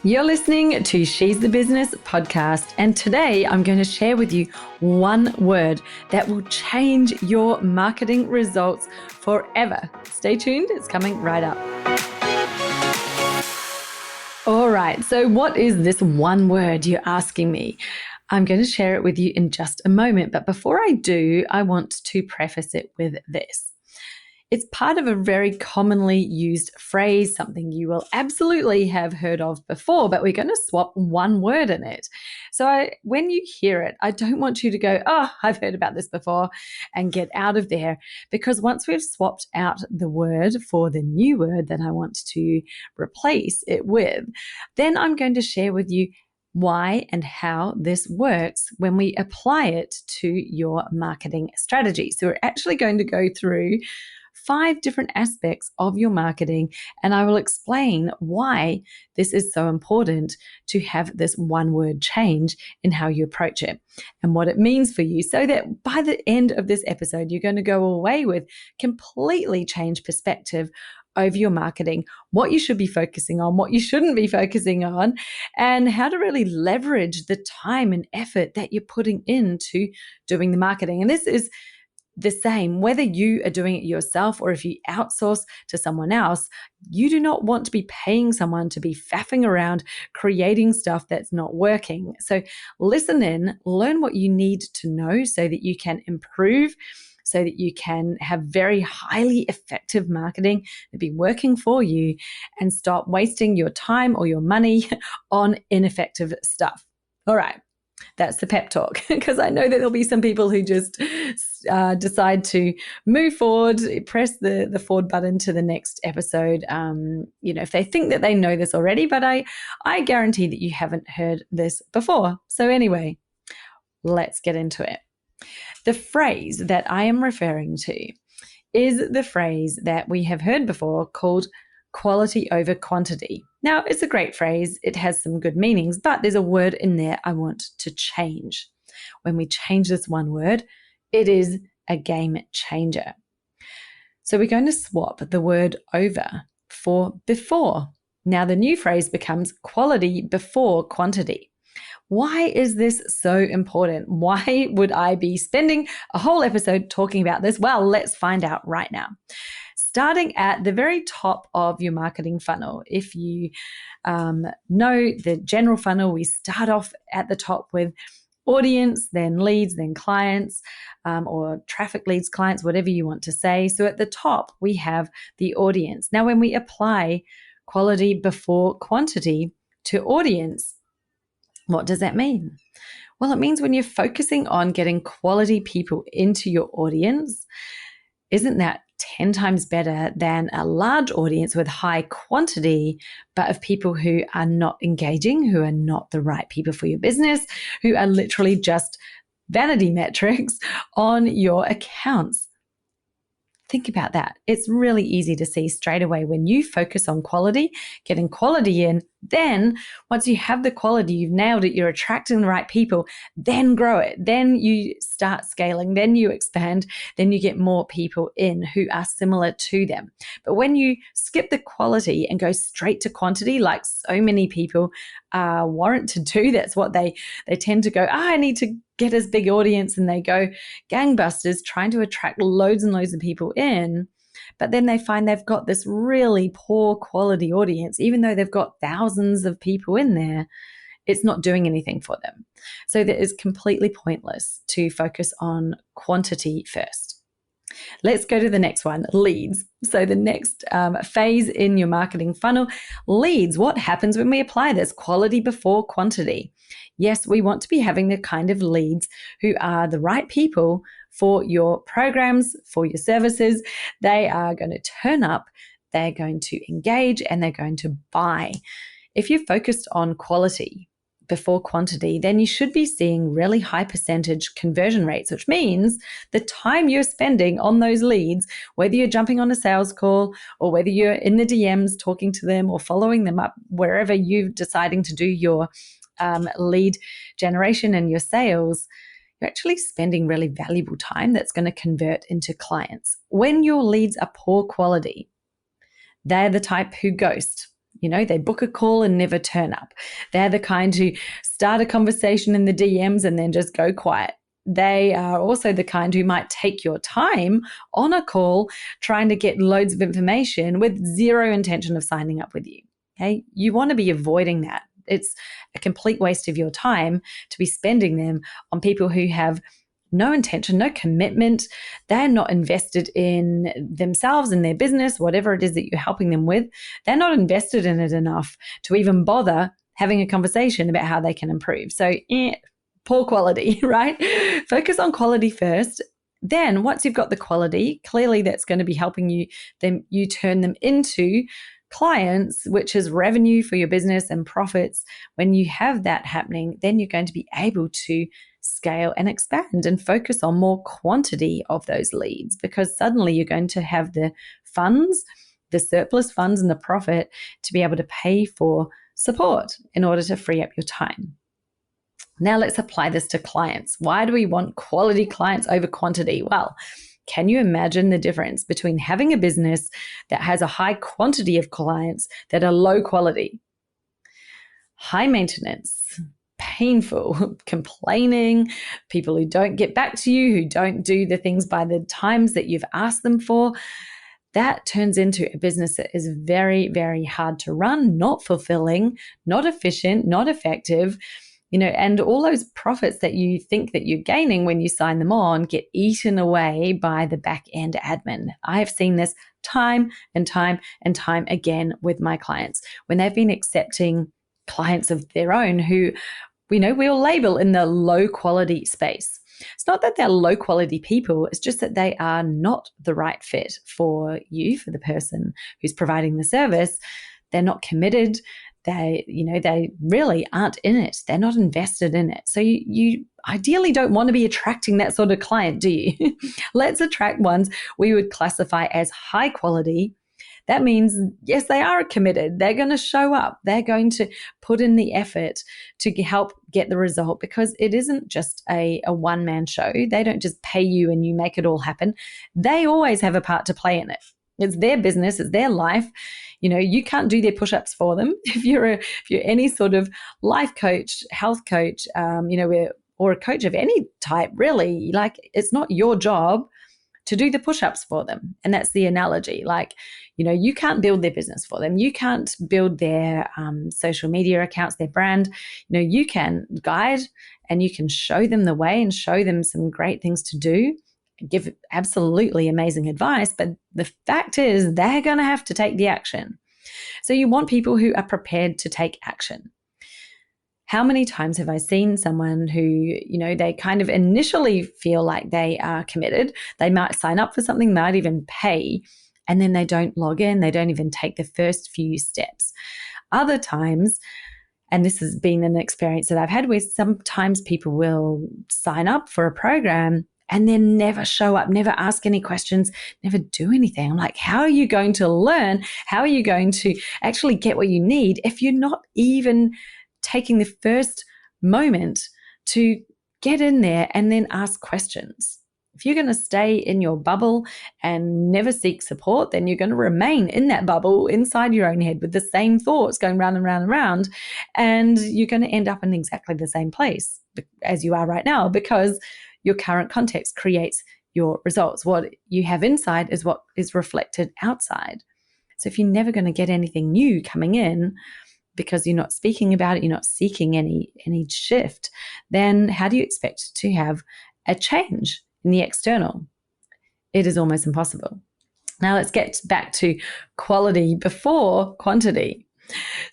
You're listening to She's the Business podcast, and today I'm going to share with you one word that will change your marketing results forever. Stay tuned, it's coming right up. All right, so what is this one word, you're asking me? I'm going to share it with you in just a moment, but before I do, I want to preface it with this. It's part of a very commonly used phrase, something you will absolutely have heard of before, but we're going to swap one word in it. So when you hear it, I don't want you to go, oh, I've heard about this before, and get out of there. Because once we've swapped out the word for the new word that I want to replace it with, then I'm going to share with you why and how this works when we apply it to your marketing strategy. So we're actually going to go through 5 different aspects of your marketing, and I will explain why this is so important to have this one word change in how you approach it and what it means for you, so that by the end of this episode, you're going to go away with completely changed perspective over your marketing, what you should be focusing on, what you shouldn't be focusing on, and how to really leverage the time and effort that you're putting into doing the marketing. And this is the same, whether you are doing it yourself or if you outsource to someone else. You do not want to be paying someone to be faffing around creating stuff that's not working. So listen in, learn what you need to know so that you can improve, so that you can have very highly effective marketing and be working for you, and stop wasting your time or your money on ineffective stuff. All right. That's the pep talk, because I know that there'll be some people who just decide to move forward, press the forward button to the next episode, if they think that they know this already, but I guarantee that you haven't heard this before. So anyway, let's get into it. The phrase that I am referring to is the phrase that we have heard before called quality over quantity. Now, it's a great phrase. It has some good meanings, but there's a word in there I want to change. When we change this one word, it is a game changer. So we're going to swap the word over for before. Now, the new phrase becomes quality before quantity. Why is this so important? Why would I be spending a whole episode talking about this? Well, let's find out right now. Starting at the very top of your marketing funnel. If you know the general funnel, we start off at the top with audience, then leads, then clients, or traffic leads, clients, whatever you want to say. So at the top, we have the audience. Now, when we apply quality before quantity to audience, what does that mean? Well, it means when you're focusing on getting quality people into your audience, isn't that 10 times better than a large audience with high quantity, but of people who are not engaging, who are not the right people for your business, who are literally just vanity metrics on your accounts? Think about that. It's really easy to see straight away when you focus on quality, getting quality in. Then once you have the quality, you've nailed it, you're attracting the right people, then grow it. Then you start scaling, then you expand, then you get more people in who are similar to them. But when you skip the quality and go straight to quantity, like so many people warrant to do, that's what they tend to go, I need to get as big audience, and they go gangbusters trying to attract loads and loads of people in. But then they find they've got this really poor quality audience, even though they've got thousands of people in there. It's not doing anything for them. So that is completely pointless to focus on quantity first. Let's go to the next one, leads. So the next phase in your marketing funnel, leads. What happens when we apply this quality before quantity? Yes, we want to be having the kind of leads who are the right people for your programs, for your services. They are going to turn up, they're going to engage, and they're going to buy. If you're focused on quality before quantity, then you should be seeing really high percentage conversion rates, which means the time you're spending on those leads, whether you're jumping on a sales call or whether you're in the DMs talking to them or following them up, wherever you're deciding to do your lead generation and your sales, you're actually spending really valuable time that's going to convert into clients. When your leads are poor quality, they're the type who ghost. They book a call and never turn up. They're the kind who start a conversation in the DMs and then just go quiet. They are also the kind who might take your time on a call trying to get loads of information with zero intention of signing up with you. Okay, you want to be avoiding that. It's a complete waste of your time to be spending them on people who have no intention, no commitment. They're not invested in themselves and their business, whatever it is that you're helping them with. They're not invested in it enough to even bother having a conversation about how they can improve. So, poor quality, right? Focus on quality first. Then once you've got the quality, clearly that's going to be helping you, then you turn them into clients, which is revenue for your business and profits. When you have that happening, then you're going to be able to scale and expand and focus on more quantity of those leads, because suddenly you're going to have the funds, the surplus funds and the profit to be able to pay for support in order to free up your time. Now let's apply this to clients. Why do we want quality clients over quantity? Well, can you imagine the difference between having a business that has a high quantity of clients that are low quality, high maintenance, painful, complaining, people who don't get back to you, who don't do the things by the times that you've asked them for? That turns into a business that is very, very hard to run, not fulfilling, not efficient, not effective. And all those profits that you think that you're gaining when you sign them on get eaten away by the back end admin. I have seen this time and time and time again with my clients when they've been accepting clients of their own who, we'll label in the low quality space. It's not that they're low quality people. It's just that they are not the right fit for you, for the person who's providing the service. They're not committed. They really aren't in it. They're not invested in it. So you ideally don't want to be attracting that sort of client, do you? Let's attract ones we would classify as high quality. That means, yes, they are committed. They're going to show up. They're going to put in the effort to help get the result, because it isn't just a one-man show. They don't just pay you and you make it all happen. They always have a part to play in it. It's their business. It's their life. You can't do their push-ups for them. If you're any sort of life coach, health coach, or a coach of any type, really, it's not your job to do the push-ups for them. And that's the analogy. You can't build their business for them. You can't build their social media accounts, their brand. You can guide and you can show them the way and show them some great things to do, give absolutely amazing advice, but the fact is they're going to have to take the action. So you want people who are prepared to take action. How many times have I seen someone who, they kind of initially feel like they are committed, they might sign up for something, might even pay, and then they don't log in, they don't even take the first few steps. Other times, and this has been an experience that I've had, where sometimes people will sign up for a program and then never show up, never ask any questions, never do anything. I'm like, how are you going to learn? How are you going to actually get what you need if you're not even taking the first moment to get in there and then ask questions? If you're going to stay in your bubble and never seek support, then you're going to remain in that bubble inside your own head with the same thoughts going round and round and round. And you're going to end up in exactly the same place as you are right now, because your current context creates your results. What you have inside is what is reflected outside. So if you're never going to get anything new coming in because you're not speaking about it, you're not seeking any shift, then how do you expect to have a change in the external? It is almost impossible. Now let's get back to quality before quantity.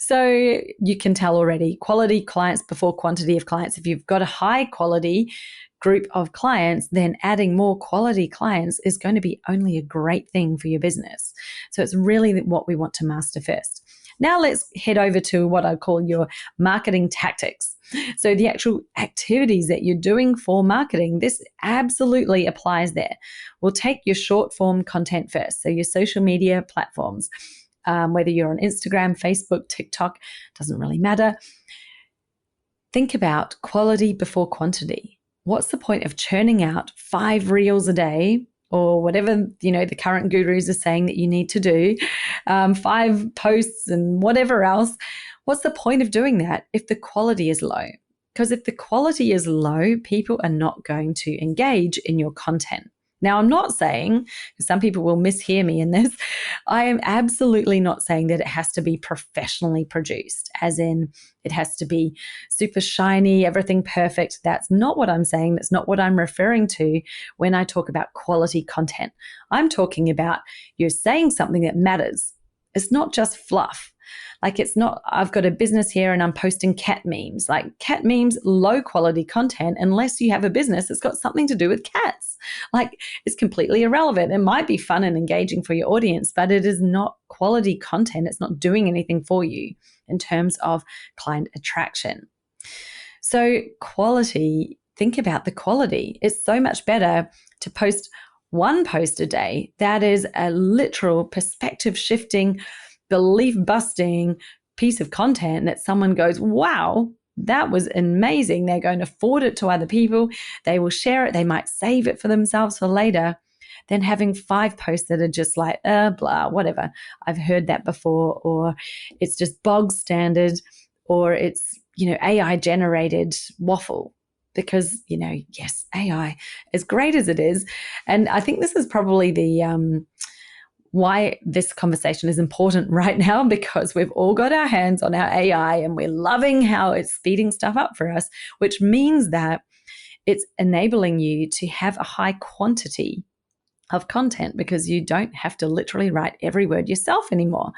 So you can tell already, quality clients before quantity of clients. If you've got a high quality group of clients, then adding more quality clients is going to be only a great thing for your business. So it's really what we want to master first. Now let's head over to what I call your marketing tactics. So the actual activities that you're doing for marketing, this absolutely applies there. We'll take your short form content first. So your social media platforms, whether you're on Instagram, Facebook, TikTok, doesn't really matter. Think about quality before quantity. What's the point of churning out 5 reels a day or whatever, the current gurus are saying that you need to do, 5 posts and whatever else. What's the point of doing that if the quality is low? Because if the quality is low, people are not going to engage in your content. Now, I'm not saying, because some people will mishear me in this, I am absolutely not saying that it has to be professionally produced, as in it has to be super shiny, everything perfect. That's not what I'm saying. That's not what I'm referring to when I talk about quality content. I'm talking about you're saying something that matters. It's not just fluff. Like, it's not, I've got a business here and I'm posting cat memes. Like, cat memes, low quality content, unless you have a business that's got something to do with cats. Like, it's completely irrelevant. It might be fun and engaging for your audience, but it is not quality content. It's not doing anything for you in terms of client attraction. So quality, think about the quality. It's so much better to post 1 post a day that is a literal perspective shifting, belief busting piece of content that someone goes, wow, that was amazing. They're going to forward it to other people. They will share it. They might save it for themselves for later, than having 5 posts that are just like, blah, whatever. I've heard that before, or it's just bog standard, or it's, AI generated waffle. Because, yes, AI, as great as it is. And I think this is probably the why this conversation is important right now, because we've all got our hands on our AI and we're loving how it's speeding stuff up for us, which means that it's enabling you to have a high quantity of content because you don't have to literally write every word yourself anymore.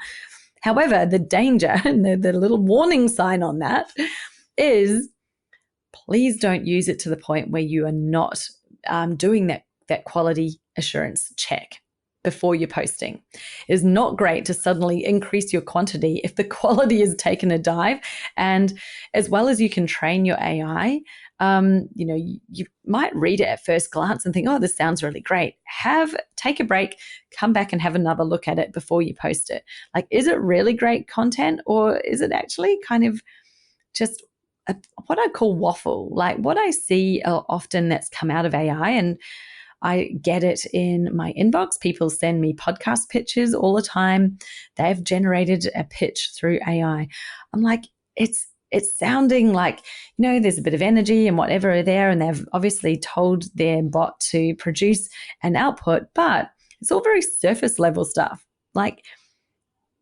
However, the danger and the little warning sign on that is, please don't use it to the point where you are not doing that quality assurance check before you're posting. It is not great to suddenly increase your quantity if the quality has taken a dive. And as well as you can train your AI, you might read it at first glance and think, oh, this sounds really great. Take a break, come back and have another look at it before you post it. Like, is it really great content, or is it actually kind of just what I call waffle? Like, what I see often that's come out of AI, and I get it in my inbox. People send me podcast pitches all the time. They've generated a pitch through AI. I'm like, it's sounding like, there's a bit of energy and whatever there, and they've obviously told their bot to produce an output, but it's all very surface level stuff. Like,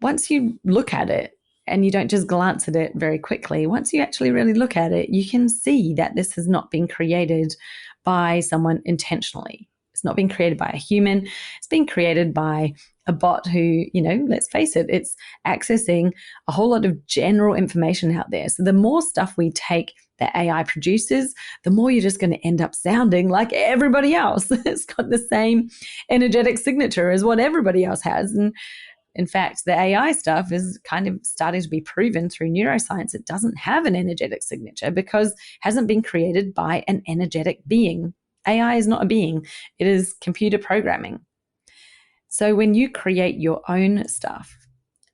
once you look at it, and you don't just glance at it very quickly, once you actually really look at it, you can see that this has not been created by someone intentionally. It's not been created by a human. It's been created by a bot who, let's face it, it's accessing a whole lot of general information out there. So the more stuff we take that AI produces, the more you're just going to end up sounding like everybody else. It's got the same energetic signature as what everybody else has. And in fact, the AI stuff is kind of starting to be proven through neuroscience. It doesn't have an energetic signature because it hasn't been created by an energetic being. AI is not a being. It is computer programming. So when you create your own stuff,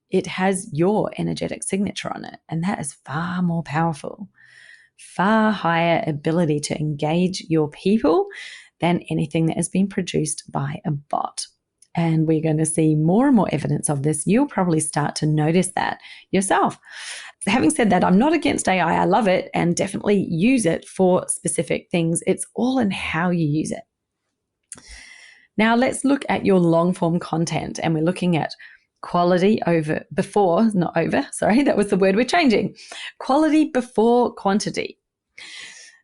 it has your energetic signature on it. And that is far more powerful, far higher ability to engage your people than anything that has been produced by a bot. And we're going to see more and more evidence of this. You'll probably start to notice that yourself. Having said that, I'm not against AI. I love it and definitely use it for specific things. It's all in how you use it. Now let's look at your long form content, and we're looking at quality that was the word we're changing. Quality before quantity.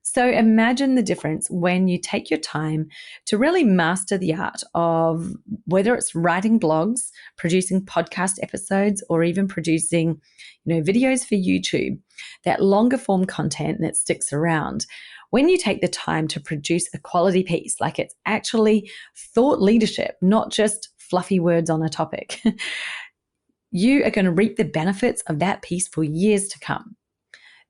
So imagine the difference when you take your time to really master the art of whether it's writing blogs, producing podcast episodes, or even producing, videos for YouTube, that longer form content that sticks around. When you take the time to produce a quality piece, like it's actually thought leadership, not just fluffy words on a topic, you are going to reap the benefits of that piece for years to come.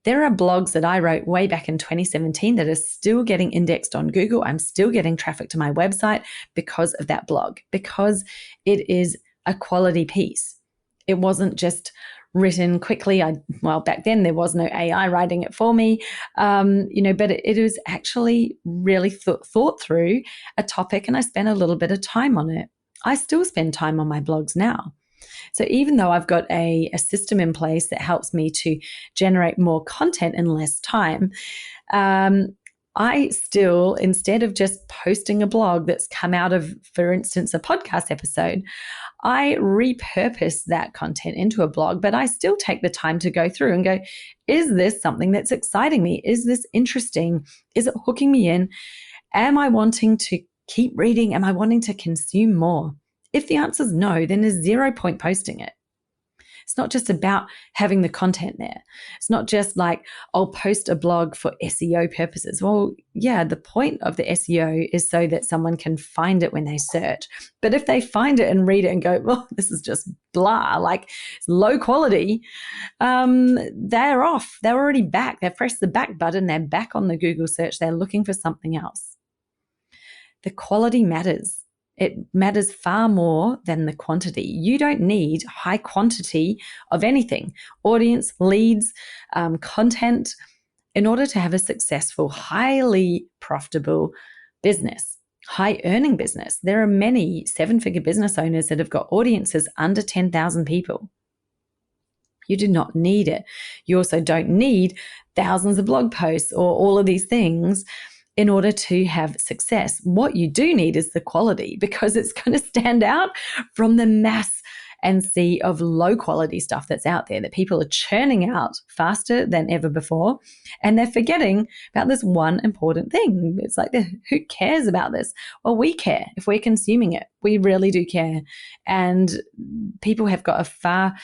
There are blogs that I wrote way back in 2017 that are still getting indexed on Google. I'm still getting traffic to my website because of that blog, because it is a quality piece. It wasn't just written quickly. Back then there was no AI writing it for me, but it was actually really thought through a topic, and I spent a little bit of time on it. I still spend time on my blogs now. So even though I've got a system in place that helps me to generate more content in less time, I still, instead of just posting a blog that's come out of, for instance, a podcast episode, I repurpose that content into a blog, but I still take the time to go through and go, is this something that's exciting me? Is this interesting? Is it hooking me in? Am I wanting to keep reading? Am I wanting to consume more? If the answer is no, then there's zero point posting it. It's not just about having the content there. It's not just like, I'll post a blog for SEO purposes. Well, yeah, the point of the SEO is so that someone can find it when they search. But if they find it and read it and go, well, this is just blah, like it's low quality, they're off. They're already back. They've pressed the back button. They're back on the Google search. They're looking for something else. The quality matters. It matters far more than the quantity. You don't need high quantity of anything, audience, leads, content, in order to have a successful, highly profitable business, high earning business. There are many 7-figure business owners that have got audiences under 10,000 people. You do not need it. You also don't need thousands of blog posts or all of these things in order to have success. What you do need is the quality, because it's going to stand out from the mass and sea of low quality stuff that's out there that people are churning out faster than ever before. And they're forgetting about this one important thing. It's like, who cares about this? Well, we care if we're consuming it. We really do care. And people have got a far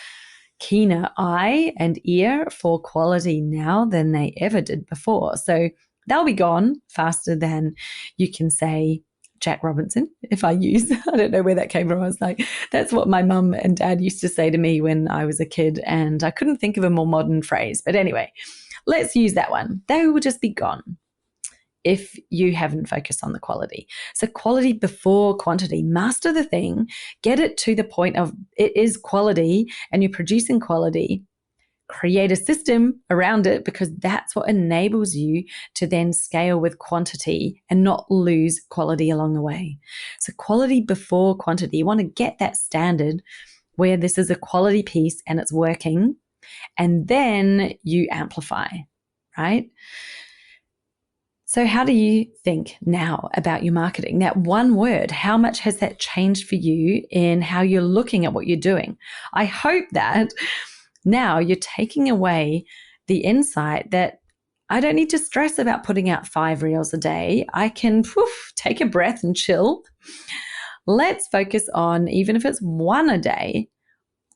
keener eye and ear for quality now than they ever did before. So they'll be gone faster than you can say Jack Robinson. If I don't know where that came from. I was like, that's what my mum and dad used to say to me when I was a kid, and I couldn't think of a more modern phrase. But anyway, let's use that one. They will just be gone if you haven't focused on the quality. So quality before quantity. Master the thing, get it to the point of it is quality and you're producing quality. Create a system around it, because that's what enables you to then scale with quantity and not lose quality along the way. So quality before quantity. You want to get that standard where this is a quality piece and it's working, and then you amplify, right? So how do you think now about your marketing? That one word, how much has that changed for you in how you're looking at what you're doing? I hope that now you're taking away the insight that I don't need to stress about putting out 5 reels a day. I can take a breath and chill. Let's focus on, even if it's 1 a day,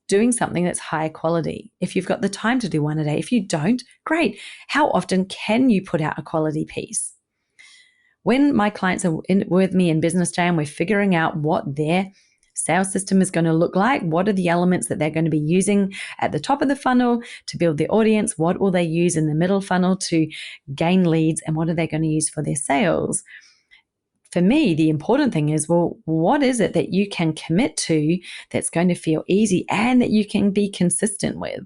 doing something that's high quality. If you've got the time to do 1 a day, if you don't, great. How often can you put out a quality piece? When my clients are with me in Business Jam, we're figuring out what their sales system is going to look like. What are the elements that they're going to be using at the top of the funnel to build their audience? What will they use in the middle funnel to gain leads? And what are they going to use for their sales? For me, the important thing is, well, what is it that you can commit to that's going to feel easy and that you can be consistent with?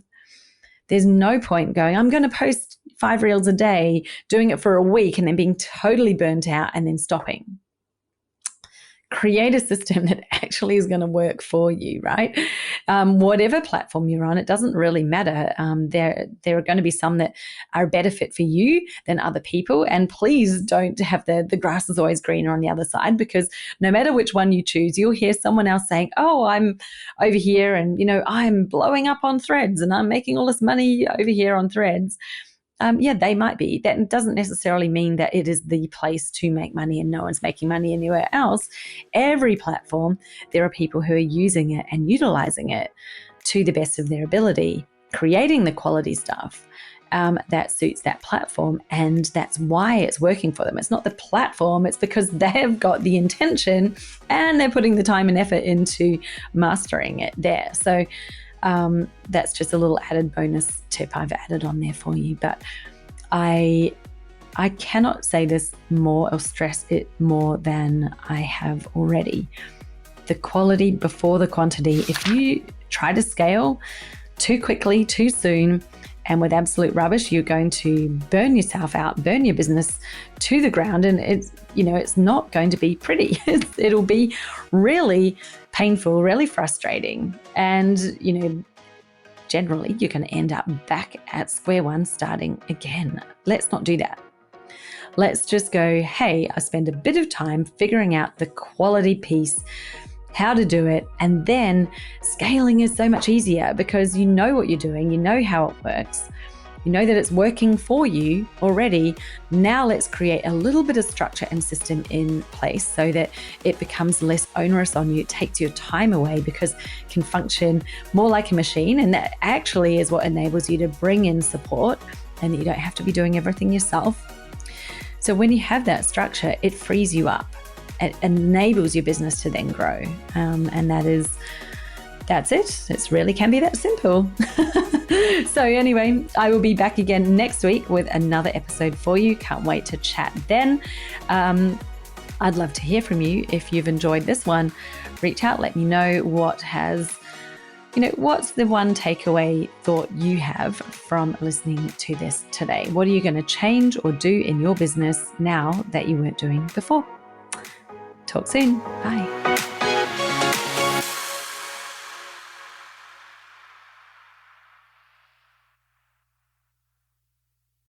There's no point going, I'm going to post 5 reels a day, doing it for a week and then being totally burnt out and then stopping. Create a system that actually is going to work for you, right? Whatever platform you're on, it doesn't really matter. There are going to be some that are a better fit for you than other people. And please don't have the grass is always greener on the other side, because no matter which one you choose, you'll hear someone else saying, oh, I'm over here and, I'm blowing up on Threads and I'm making all this money over here on Threads. They might be. That doesn't necessarily mean that it is the place to make money and no one's making money anywhere else. Every platform, there are people who are using it and utilizing it to the best of their ability, creating the quality stuff that suits that platform. And that's why it's working for them. It's not the platform. It's because they've got the intention and they're putting the time and effort into mastering it there. So that's just a little added bonus tip I've added on there for you. But I cannot say this more or stress it more than I have already. The quality before the quantity. If you try to scale too quickly, too soon, and with absolute rubbish, you're going to burn yourself out, burn your business to the ground. And it's not going to be pretty. It'll be really painful, really frustrating. And, generally you're going to end up back at square one, starting again. Let's not do that. Let's just go, hey, I spend a bit of time figuring out the quality piece, how to do it, and then scaling is so much easier because you know what you're doing, you know how it works, you know that it's working for you already. Now let's create a little bit of structure and system in place so that it becomes less onerous on you. It takes your time away because it can function more like a machine, and that actually is what enables you to bring in support and that you don't have to be doing everything yourself. So when you have that structure, it frees you up. It enables your business to then grow. And that's it. It really can be that simple. So anyway, I will be back again next week with another episode for you. Can't wait to chat then. I'd love to hear from you. If you've enjoyed this one, reach out, let me know what's the one takeaway thought you have from listening to this today? What are you going to change or do in your business now that you weren't doing before? Talk soon. Bye.